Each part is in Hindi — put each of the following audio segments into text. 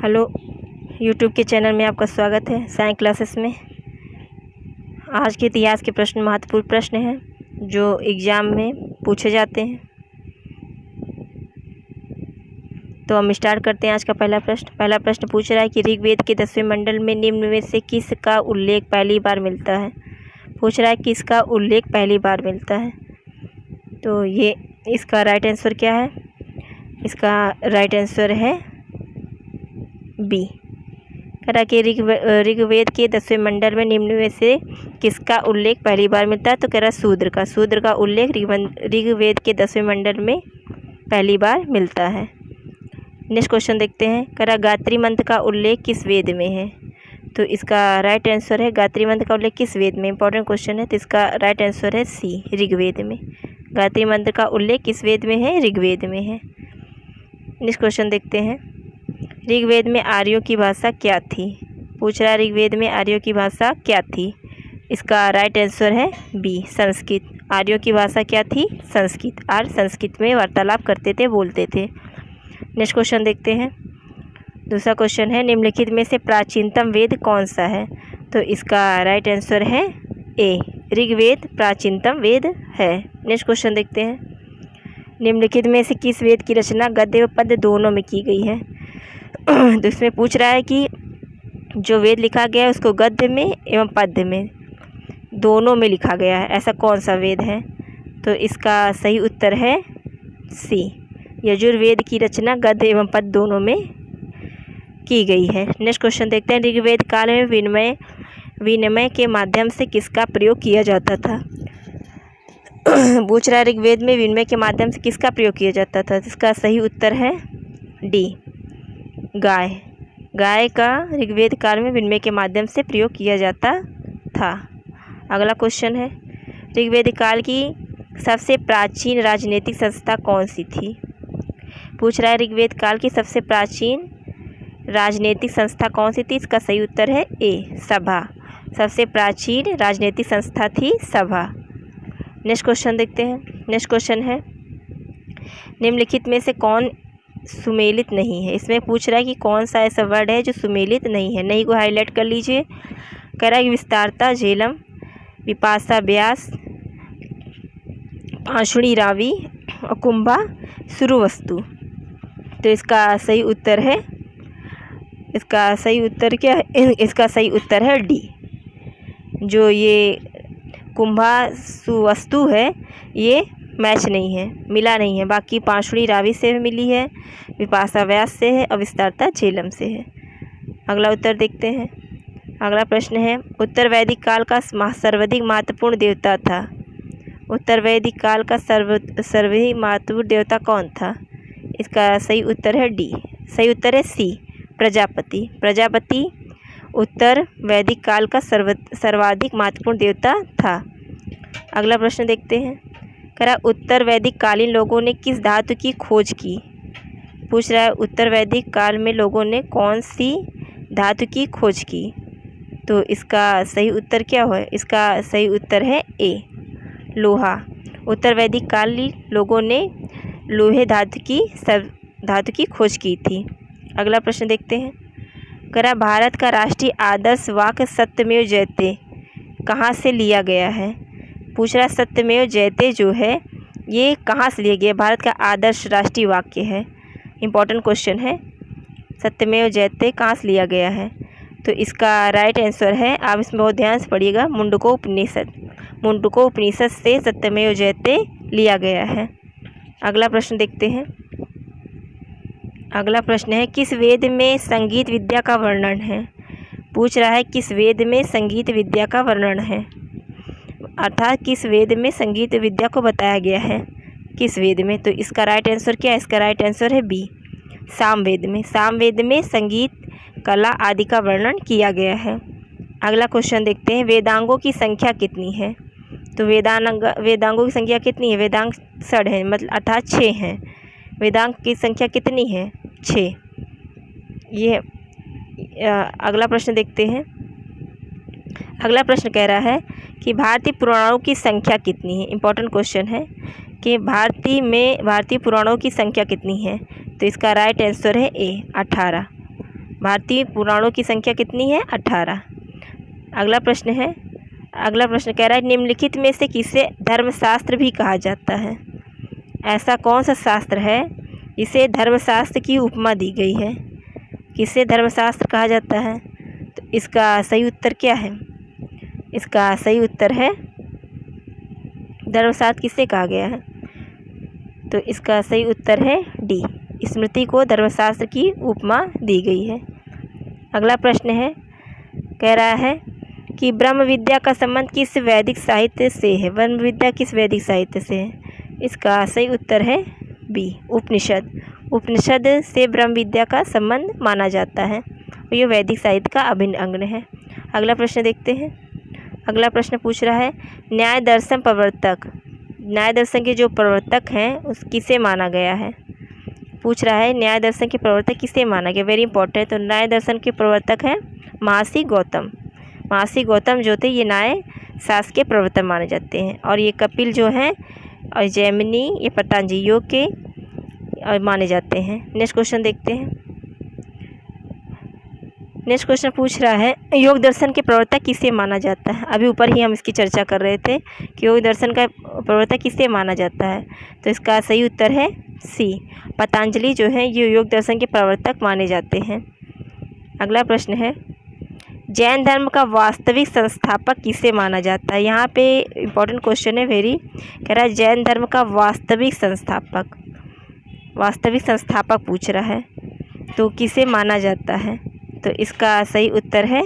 हेलो यूट्यूब के चैनल में आपका स्वागत है साइंस क्लासेस में। आज के इतिहास के प्रश्न महत्वपूर्ण प्रश्न हैं जो एग्ज़ाम में पूछे जाते हैं। तो हम स्टार्ट करते हैं आज का पहला प्रश्न पूछ रहा है कि ऋग्वेद के 10वें मंडल में निम्न में से किसका उल्लेख पहली बार मिलता है। पूछ रहा है किसका उल्लेख पहली बार मिलता है। तो ये इसका राइट आंसर क्या है। इसका राइट आंसर है बी। करा कि ऋग्वेद के 10वें मंडल में निम्न में से किसका उल्लेख पहली बार मिलता है। तो कह रहा शूद्र का उल्लेख ऋग्वेद के 10वें मंडल में पहली बार मिलता है। नेक्स्ट क्वेश्चन देखते हैं। कह रहा गायत्री मंत्र का उल्लेख किस वेद में है। तो इसका राइट आंसर है गायत्री मंत्र का उल्लेख किस वेद में। इंपॉर्टेंट क्वेश्चन है। तो इसका राइट आंसर है सी, ऋग्वेद में। गायत्री मंत्र का उल्लेख किस वेद में है, ऋग्वेद में है। नेक्स्ट क्वेश्चन देखते हैं। ऋग्वेद में आर्यों की भाषा क्या थी। पूछ रहा है ऋग्वेद में आर्यों की भाषा क्या थी। इसका राइट आंसर है बी, संस्कृत। आर्यों की भाषा क्या थी, संस्कृत। और संस्कृत में वार्तालाप करते थे, बोलते थे। नेक्स्ट क्वेश्चन देखते हैं। दूसरा क्वेश्चन है निम्नलिखित में से प्राचीनतम वेद कौन सा है। तो इसका राइट आंसर है ए, ऋग्वेद प्राचीनतम वेद है। नेक्स्ट क्वेश्चन देखते हैं। निम्नलिखित में से किस वेद की रचना गद्य व पद्य दोनों में की गई है। तो इसमें पूछ रहा है कि जो वेद लिखा गया है उसको गद्य में एवं पद्य में दोनों में लिखा गया है, ऐसा कौन सा वेद है। तो इसका सही उत्तर है सी, यजुर्वेद की रचना गद्य एवं पद्य दोनों में की गई है। नेक्स्ट क्वेश्चन देखते हैं। ऋग्वेद काल में विनिमय के माध्यम से किसका प्रयोग किया जाता था। पूछ रहा है ऋग्वेद में विनिमय के माध्यम से किसका प्रयोग किया जाता था। इसका सही उत्तर है डी, गाय का ऋग्वेद काल में विनिमय के माध्यम से प्रयोग किया जाता था। अगला क्वेश्चन है ऋग्वेद काल की सबसे प्राचीन राजनीतिक संस्था कौन सी थी। पूछ रहा है ऋग्वेद काल की सबसे प्राचीन राजनीतिक संस्था कौन सी थी। इसका सही उत्तर है ए, सभा। सबसे प्राचीन राजनीतिक संस्था थी सभा। नेक्स्ट क्वेश्चन देखते हैं। नेक्स्ट क्वेश्चन है निम्नलिखित में से कौन सुमेलित नहीं है। इसमें पूछ रहा है कि कौन सा ऐसा वर्ड है जो सुमेलित नहीं है। नहीं को हाईलाइट कर लीजिए। कह रहा है विस्तारता, झेलम, विपाशा व्यास, पाशुणी रावी और कुंभा सुरुवस्तु। तो इसका सही उत्तर है, इसका सही उत्तर क्या है। इसका सही उत्तर है डी। जो ये कुंभा सुवस्तु है ये मैच नहीं है, मिला नहीं है। बाकी पाशुणी रावी से मिली है, विपाशा व्यास से है और विस्तारता झेलम से है। अगला उत्तर देखते हैं। अगला प्रश्न है उत्तर वैदिक काल का सर्वाधिक महत्वपूर्ण देवता था। उत्तर वैदिक काल का सर्वाधिक महत्वपूर्ण देवता कौन था। इसका सही उत्तर है डी, सही उत्तर है सी, प्रजापति। प्रजापति उत्तर वैदिक काल का सर्वाधिक महत्वपूर्ण देवता था। अगला प्रश्न देखते हैं। करा उत्तर वैदिक कालीन लोगों ने किस धातु की खोज की। पूछ रहा है उत्तर वैदिक काल में लोगों ने कौन सी धातु की खोज की। तो इसका सही उत्तर क्या है। इसका सही उत्तर है ए, लोहा। उत्तर वैदिक कालीन लोगों ने लोहे धातु की खोज की थी। अगला प्रश्न देखते हैं। करा भारत का राष्ट्रीय आदर्श वाक्य सत्यमेव जयते कहाँ से लिया गया है। पूछ रहा सत्यमेव जयते जो है ये कहाँ से लिया गया। भारत का आदर्श राष्ट्रीय वाक्य है। इंपॉर्टेंट क्वेश्चन है, सत्यमेव जयते कहाँ से लिया गया है। तो इसका राइट आंसर है, आप इसमें बहुत ध्यान से पढ़िएगा, मुंडकोपनिषद। मुंडकोपनिषद से सत्यमेव जयते लिया गया है। अगला प्रश्न देखते हैं। अगला प्रश्न है किस वेद में संगीत विद्या का वर्णन है। पूछ रहा है किस वेद में संगीत विद्या का वर्णन है, अर्थात किस वेद में संगीत विद्या को बताया गया है, किस वेद में। तो इसका राइट आंसर क्या है। इसका राइट आंसर है बी, सामवेद में। सामवेद में संगीत, कला आदि का वर्णन किया गया है। अगला क्वेश्चन देखते हैं। वेदांगों की संख्या कितनी है। तो वेदांगों की संख्या कितनी है। वेदांग षड है, मतलब अर्थात 6 हैं। वेदांग की संख्या कितनी है, 6। ये अगला प्रश्न देखते हैं। अगला प्रश्न कह रहा है कि भारतीय पुराणों की संख्या कितनी है। इंपॉर्टेंट क्वेश्चन है कि भारतीय पुराणों की संख्या कितनी है। तो इसका राइट आंसर है ए, 18। भारतीय पुराणों की संख्या कितनी है? 18। अगला प्रश्न कह रहा है निम्नलिखित में से किसे धर्मशास्त्र भी कहा जाता है? ऐसा कौन सा शास्त्र है जिसे धर्मशास्त्र की उपमा दी गई है? किसे धर्मशास्त्र कहा जाता है? तो इसका सही उत्तर क्या है? इसका सही उत्तर है धर्मशास्त्र किसे कहा गया है? तो इसका सही उत्तर है डी, स्मृति को धर्मशास्त्र की उपमा दी गई है। अगला प्रश्न कह रहा है कि ब्रह्म विद्या का संबंध किस वैदिक साहित्य से है? ब्रह्म विद्या किस वैदिक साहित्य से है? इसका सही उत्तर है बी, उपनिषद। उपनिषद से ब्रह्म विद्या का संबंध माना जाता है और ये वैदिक साहित्य का अभिन्न अंग है। अगला प्रश्न देखते हैं। अगला प्रश्न पूछ रहा है न्याय दर्शन प्रवर्तक, न्याय दर्शन के जो प्रवर्तक हैं उस किसे माना गया है? पूछ रहा है न्याय दर्शन के प्रवर्तक किसे माना गया? Very important. तो न्याय दर्शन के प्रवर्तक हैं महर्षि गौतम। महर्षि गौतम जो थे ये न्याय शास्त्र के प्रवर्तक माने जाते हैं और ये कपिल जो हैं और जैमिनी ये पतंजलि योग के और माने जाते हैं। नेक्स्ट क्वेश्चन देखते हैं। नेक्स्ट क्वेश्चन पूछ रहा है योग दर्शन के प्रवर्तक किसे माना जाता है? अभी ऊपर ही हम इसकी चर्चा कर रहे थे कि योग दर्शन का प्रवर्तक किसे माना जाता है। तो इसका सही उत्तर है सी, पतंजलि जो है ये योग दर्शन के प्रवर्तक माने जाते हैं। अगला प्रश्न है जैन धर्म का वास्तविक संस्थापक किसे माना जाता है? यहाँ पे इम्पोर्टेंट क्वेश्चन है वेरी। कह रहा है जैन धर्म का वास्तविक संस्थापक पूछ रहा है तो किसे माना जाता है? तो इसका सही उत्तर है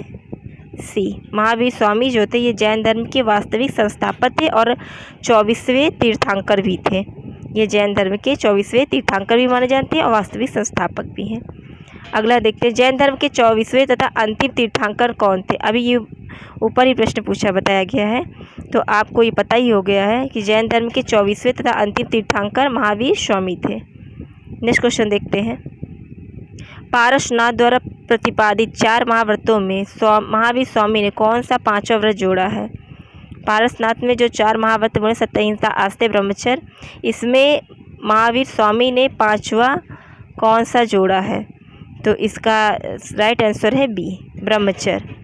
सी, महावीर स्वामी जो थे ये जैन धर्म के वास्तविक संस्थापक थे और 24वें तीर्थंकर भी थे। ये जैन धर्म के 24वें तीर्थंकर भी माने जाते हैं और वास्तविक संस्थापक भी हैं। अगला देखते हैं जैन धर्म के 24वें तथा अंतिम तीर्थंकर कौन थे? अभी ये ऊपर ही प्रश्न बताया गया है तो आपको ये पता ही हो गया है कि जैन धर्म के 24वें तथा अंतिम तीर्थंकर महावीर स्वामी थे। नेक्स्ट क्वेश्चन देखते हैं। पारसनाथ द्वारा प्रतिपादित 4 महाव्रतों में महावीर स्वामी ने कौन सा 5वां व्रत जोड़ा है? पारसनाथ में जो 4 महाव्रत बोले सत्यहिंसा, आस्ते, ब्रह्मचर्य, इसमें महावीर स्वामी ने 5वां कौन सा जोड़ा है? तो इसका राइट आंसर है बी, ब्रह्मचर्य।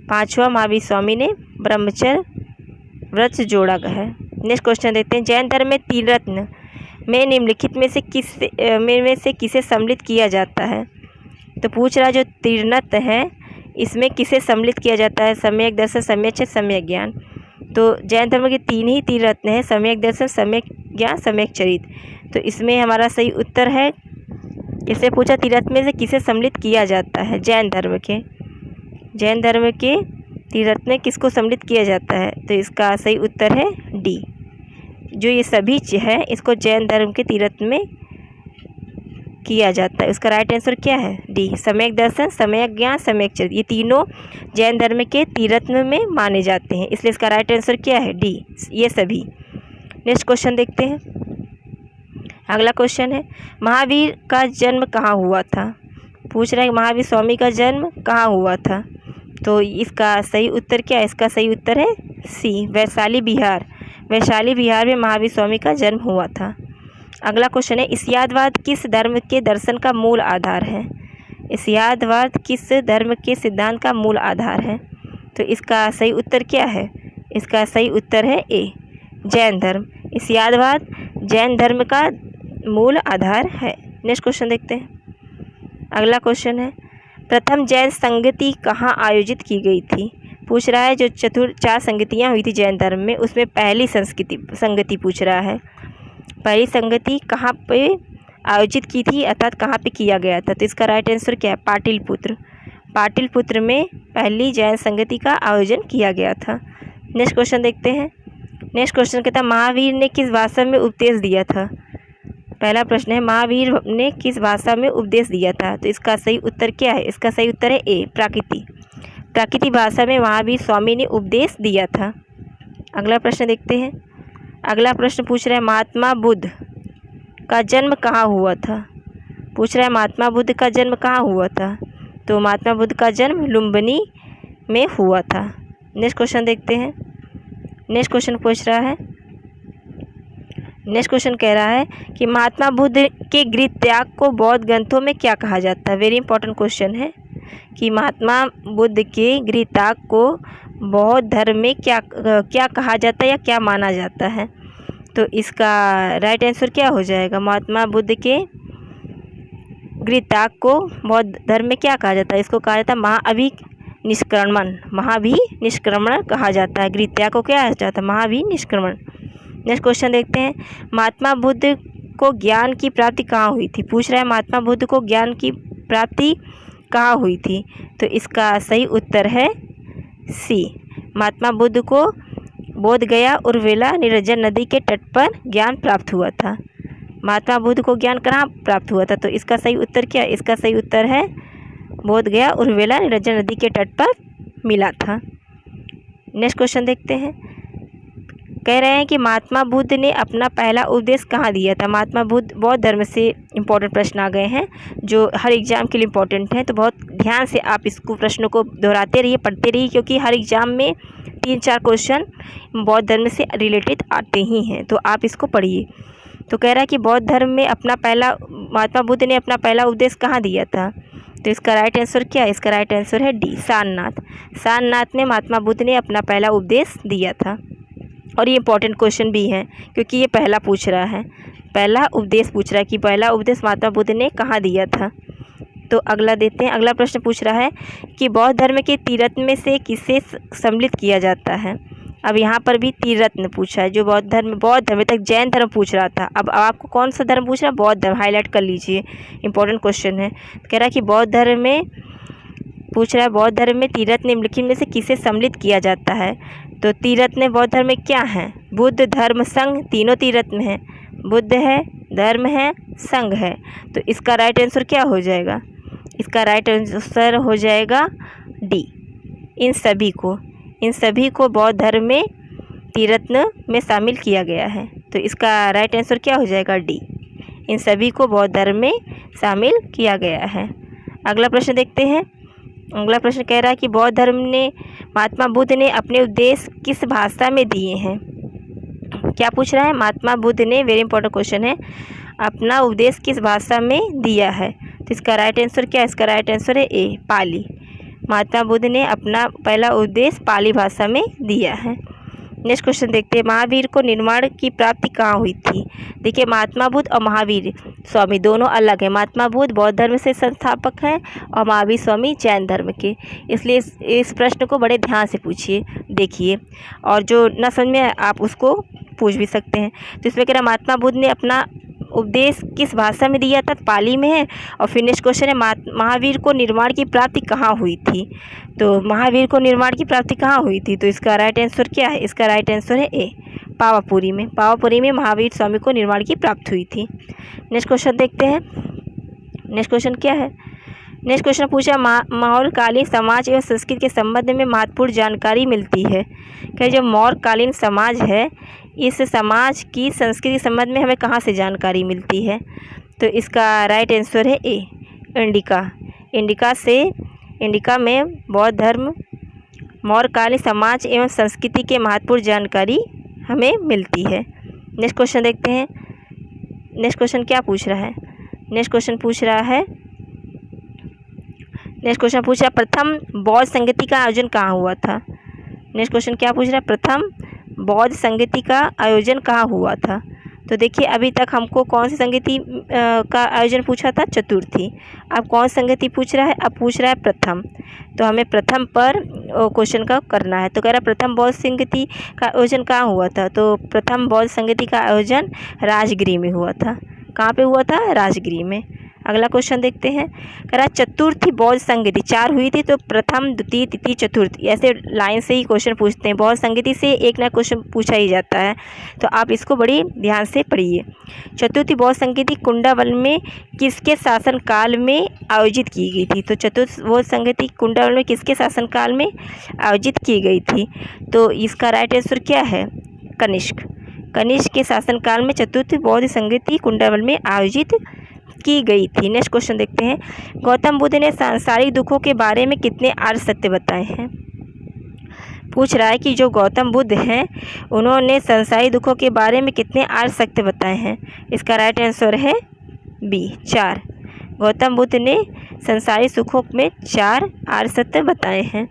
5वां महावीर स्वामी ने ब्रह्मचर्य व्रत जोड़ा है। नेक्स्ट क्वेश्चन देखते हैं। जैन धर्म में त्रिरत्न में निम्नलिखित में से किसे सम्मिलित किया जाता है? तो पूछ रहा जो त्रिरत्न है इसमें किसे सम्मिलित किया जाता है? सम्यक दर्शन, सम्यक चित्त, सम्यक ज्ञान। तो जैन धर्म के 3 ही त्रिरत्न है, सम्यक दर्शन, सम्यक ज्ञान, सम्यक चरित्र। तो इसमें हमारा सही उत्तर है, इससे पूछा त्रिरत्न में से किसे सम्मिलित किया जाता है? जैन धर्म के त्रिरत्न में किसको सम्मिलित किया जाता है? तो इसका सही उत्तर है डी, जो ये सभी है इसको जैन धर्म के त्रिरत्न में किया जाता है। उसका राइट आंसर क्या है? डी, सम्यक दर्शन, सम्यक ज्ञान, सम्यक चरित्र, ये तीनों जैन धर्म के त्रिरत्न में माने जाते हैं, इसलिए इसका राइट आंसर क्या है? डी, ये सभी। नेक्स्ट क्वेश्चन देखते हैं। अगला क्वेश्चन है महावीर का जन्म कहाँ हुआ था? पूछ रहा है महावीर स्वामी का जन्म कहाँ हुआ था? तो इसका सही उत्तर क्या है? इसका सही उत्तर है सी, वैशाली बिहार। वैशाली बिहार में महावीर स्वामी का जन्म हुआ था। अगला क्वेश्चन है इस्यादवाद किस धर्म के दर्शन का मूल आधार है? इस्यादवाद किस धर्म के सिद्धांत का मूल आधार है? तो इसका सही उत्तर क्या है? इसका सही उत्तर है ए, जैन धर्म। इस्यादवाद जैन धर्म का मूल आधार है। नेक्स्ट क्वेश्चन देखते हैं। अगला क्वेश्चन है प्रथम जैन संगति कहाँ आयोजित की गई थी? पूछ रहा है जो 4 संगतियाँ हुई थी जैन धर्म में उसमें पहली संगति पूछ रहा है। पहली संगति कहाँ पे आयोजित की थी अर्थात कहाँ पे किया गया था? तो इसका राइट आंसर क्या है? पाटलिपुत्र। पाटलिपुत्र में पहली जैन संगति का आयोजन किया गया था। नेक्स्ट क्वेश्चन देखते हैं। नेक्स्ट क्वेश्चन कहता है महावीर ने किस भाषा में उपदेश दिया था? पहला प्रश्न है महावीर ने किस भाषा में उपदेश दिया था? तो इसका सही उत्तर क्या है? इसका सही उत्तर है ए, प्राकृति। प्राकृतिक भाषा में महावीर स्वामी ने उपदेश दिया था। अगला प्रश्न देखते हैं। अगला प्रश्न पूछ रहा है महात्मा बुद्ध का जन्म कहाँ हुआ था? पूछ रहा है महात्मा बुद्ध का जन्म कहाँ हुआ था? तो महात्मा बुद्ध का जन्म लुम्बिनी में हुआ था। नेक्स्ट क्वेश्चन देखते हैं। नेक्स्ट क्वेश्चन पूछ रहा है नेक्स्ट क्वेश्चन कह रहा है कि महात्मा बुद्ध के गृह त्याग को बौद्ध ग्रंथों में क्या कहा जाता है। वेरी इंपॉर्टेंट क्वेश्चन है कि महात्मा बुद्ध के गृह त्याग को बौद्ध धर्म में क्या कहा जाता है या क्या माना जाता है। तो इसका राइट आंसर क्या हो जाएगा। महात्मा बुद्ध के गृह त्याग को बौद्ध धर्म में क्या कहा जाता है। इसको कहा जाता है महाभिनिष्क्रमण कहा जाता है। गृह त्याग को क्या कहा जाता है, महाभिनिष्क्रमण। नेक्स्ट क्वेश्चन देखते हैं, महात्मा बुद्ध को ज्ञान की प्राप्ति कहाँ हुई थी। पूछ रहा है महात्मा बुद्ध को ज्ञान की प्राप्ति कहाँ हुई थी। तो इसका सही उत्तर है सी। महात्मा बुद्ध को बोध गया उर्वेला निरंजन नदी के तट पर ज्ञान प्राप्त हुआ था। महात्मा बुद्ध को ज्ञान कहाँ प्राप्त हुआ था। तो इसका सही उत्तर क्या है, इसका सही उत्तर है बोध गया उर्वेला निरंजन नदी के तट पर मिला था। नेक्स्ट क्वेश्चन देखते हैं, कह रहे हैं कि महात्मा बुद्ध ने अपना पहला उपदेश कहाँ दिया था। महात्मा बुद्ध बौद्ध धर्म से इंपॉर्टेंट प्रश्न आ गए हैं जो हर एग्जाम के लिए इंपॉर्टेंट हैं। तो बहुत ध्यान से आप इसको प्रश्नों को दोहराते रहिए, पढ़ते रहिए, क्योंकि हर एग्जाम में 3-4 क्वेश्चन बौद्ध धर्म से रिलेटेड आते ही हैं। तो आप इसको पढ़िए। तो कह रहा है कि बौद्ध धर्म में महात्मा बुद्ध ने अपना पहला उपदेश कहाँ दिया था। तो इसका राइट आंसर क्या है, इसका राइट आंसर है डी, सारनाथ। सारनाथ में महात्मा बुद्ध ने अपना पहला उपदेश दिया था। और ये इंपॉर्टेंट क्वेश्चन भी है क्योंकि ये पहला पूछ रहा है, पहला उपदेश पूछ रहा है कि पहला उपदेश महात्मा बुद्ध ने कहाँ दिया था। तो अगला देते हैं, अगला प्रश्न पूछ रहा है कि बौद्ध धर्म के त्रिरत्न में से किसे सम्मिलित किया जाता है। अब यहाँ पर भी त्रिरत्न पूछा है, जो बौद्ध धर्म तक जैन धर्म पूछ रहा था। अब आपको कौन सा धर्म पूछ रहा है, बौद्ध धर्म, हाईलाइट कर लीजिए, इंपॉर्टेंट क्वेश्चन है। कह रहा है कि बौद्ध धर्म में पूछ रहा है, बौद्ध धर्म में त्रिरत्न निम्नलिखित में से किसे सम्मिलित किया जाता है। तो त्रिरत्न बौद्ध धर्म में क्या है, बुद्ध धर्म संघ, तीनों त्रिरत्न है, बुद्ध है, धर्म है, संघ है। तो इसका राइट आंसर क्या हो जाएगा, इसका राइट आंसर हो जाएगा डी, इन सभी को बौद्ध धर्म में त्रिरत्न में शामिल किया गया है। तो इसका राइट आंसर क्या हो जाएगा डी, इन सभी को बौद्ध धर्म में शामिल किया गया है। अगला प्रश्न देखते हैं, अगला प्रश्न कह रहा है कि बौद्ध धर्म ने महात्मा बुद्ध ने अपने उपदेश किस भाषा में दिए हैं। क्या पूछ रहा है, महात्मा बुद्ध ने, वेरी इंपॉर्टेंट क्वेश्चन है, अपना उपदेश किस भाषा में दिया है। तो इसका राइट आंसर क्या है, इसका राइट आंसर है ए, पाली। महात्मा बुद्ध ने अपना पहला उपदेश पाली भाषा में दिया है। नेक्स्ट क्वेश्चन देखते हैं, महावीर को निर्वाण की प्राप्ति कहाँ हुई थी। देखिए, महात्मा बुद्ध और महावीर स्वामी दोनों अलग हैं। महात्मा बुद्ध बौद्ध धर्म से संस्थापक हैं और महावीर स्वामी जैन धर्म के। इसलिए इस प्रश्न को बड़े ध्यान से पूछिए, देखिए, और जो न समझ में आप उसको पूछ भी सकते हैं। तो इसमें कह रहा महात्मा बुद्ध ने अपना उपदेश किस भाषा में दिया था, पाली में है। और फिर नेक्स्ट क्वेश्चन है, महावीर को निर्वाण की प्राप्ति कहाँ हुई थी। तो महावीर को निर्वाण की प्राप्ति कहाँ हुई थी। तो इसका राइट आंसर क्या है, इसका राइट आंसर है ए, पावापुरी में। पावापुरी में महावीर स्वामी को निर्वाण की प्राप्ति हुई थी। नेक्स्ट क्वेश्चन देखते हैं, नेक्स्ट क्वेश्चन क्या है। नेक्स्ट क्वेश्चन पूछा, मौर्यकालीन समाज एवं संस्कृति के संबंध में महत्वपूर्ण जानकारी मिलती है। क्या जो मौर्यकालीन समाज है, इस समाज की संस्कृति के संबंध में हमें कहाँ से जानकारी मिलती है। तो इसका राइट आंसर है ए, इंडिका में बौद्ध धर्म, मौर्यकालीन समाज एवं संस्कृति के महत्वपूर्ण जानकारी हमें मिलती है। नेक्स्ट क्वेश्चन देखते हैं, नेक्स्ट क्वेश्चन क्या पूछ रहा है। नेक्स्ट क्वेश्चन पूछा प्रथम बौद्ध संगति का आयोजन कहाँ हुआ था। नेक्स्ट क्वेश्चन क्या पूछ रहा है, प्रथम बौद्ध संगति का आयोजन कहाँ हुआ था। तो देखिए, अभी तक हमको कौन सी संगति का आयोजन पूछा था, चतुर्थी। अब कौन संगति पूछ रहा है, अब पूछ रहा है प्रथम। तो हमें प्रथम पर क्वेश्चन का करना है। तो कह रहा है प्रथम बौद्ध संगति का आयोजन कहाँ हुआ था। तो प्रथम बौद्ध संगति का आयोजन राजगृह में हुआ था। कहाँ पे हुआ था, राजगृह में। अगला क्वेश्चन देखते हैं, कह रहा चतुर्थी बौद्ध संगति 4 हुई थी। तो प्रथम, द्वितीय, तृतीय, चतुर्थ, ऐसे लाइन से ही क्वेश्चन पूछते हैं। बौद्ध संगति से एक ना क्वेश्चन पूछा ही जाता है, तो आप इसको बड़ी ध्यान से पढ़िए। चतुर्थी बौद्ध संगति कुंडावन में किसके शासनकाल में आयोजित की गई थी। तो चतुर्थ बौद्ध संगति कुंडावन में किसके शासनकाल में आयोजित की गई थी। तो इसका राइट आंसर क्या है, कनिष्क के शासनकाल में चतुर्थ बौद्ध संगति कुंडावन में आयोजित की गई थी। नेक्स्ट क्वेश्चन देखते हैं, गौतम बुद्ध ने सांसारिक दुखों के बारे में कितने आर्य सत्य बताए हैं। पूछ रहा है कि जो गौतम बुद्ध हैं उन्होंने संसारी दुखों के बारे में कितने आर्य सत्य बताए हैं। इसका राइट आंसर है बी 4। गौतम बुद्ध ने संसारी सुखों में 4 आर्य सत्य बताए हैं।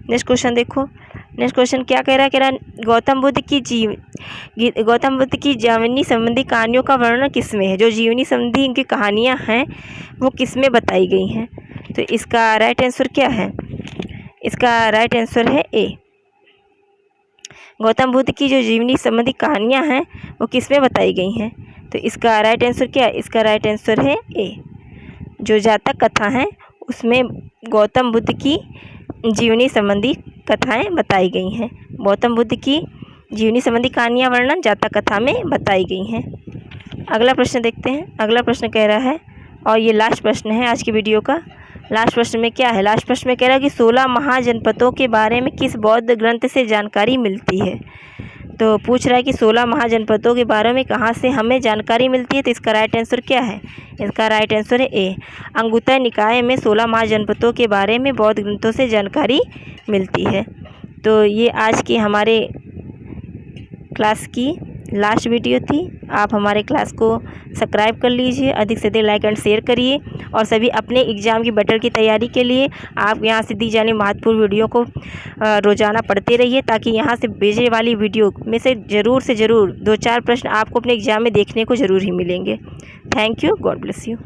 नेक्स्ट क्वेश्चन देखो। नेक्स्ट क्वेश्चन क्या कह रहा है गौतम बुद्ध की जीवनी संबंधी कहानियों का वर्णन किसमें है। जो जीवनी संबंधी इनकी कहानियाँ हैं वो किसमें बताई गई हैं। तो इसका राइट आंसर क्या है। इसका राइट आंसर है ए। गौतम बुद्ध की जो जीवनी संबंधी कहानियाँ हैं वो किसमें बताई गई हैं। तो इसका राइट आंसर क्या है। इसका राइट आंसर है ए। जो जातक कथा हैं उसमें गौतम बुद्ध की जीवनी संबंधी कथाएं बताई गई हैं। गौतम बुद्ध की जीवनी संबंधी कहानियाँ वर्णन जातक कथा में बताई गई हैं। अगला प्रश्न देखते हैं। अगला प्रश्न कह रहा है, और ये लास्ट प्रश्न है आज की वीडियो का। लास्ट प्रश्न में क्या है। लास्ट प्रश्न में कह रहा है कि 16 महाजनपदों के बारे में किस बौद्ध ग्रंथ से जानकारी मिलती है। तो पूछ रहा है कि 16 महाजनपदों के बारे में कहाँ से हमें जानकारी मिलती है। तो इसका राइट आंसर क्या है। इसका राइट आंसर है ए। अंगुत्तर निकाय में 16 महाजनपदों के बारे में बौद्ध ग्रंथों से जानकारी मिलती है। तो ये आज की हमारे क्लास की लास्ट वीडियो थी। आप हमारे क्लास को सब्सक्राइब कर लीजिए, अधिक से अधिक लाइक एंड शेयर करिए, और सभी अपने एग्ज़ाम की बेटर की तैयारी के लिए आप यहाँ से दी जाने महत्वपूर्ण वीडियो को रोज़ाना पढ़ते रहिए, ताकि यहाँ से भेजे वाली वीडियो में से ज़रूर 2-4 प्रश्न आपको अपने एग्ज़ाम में देखने को ज़रूर ही मिलेंगे। Thank you. God bless you.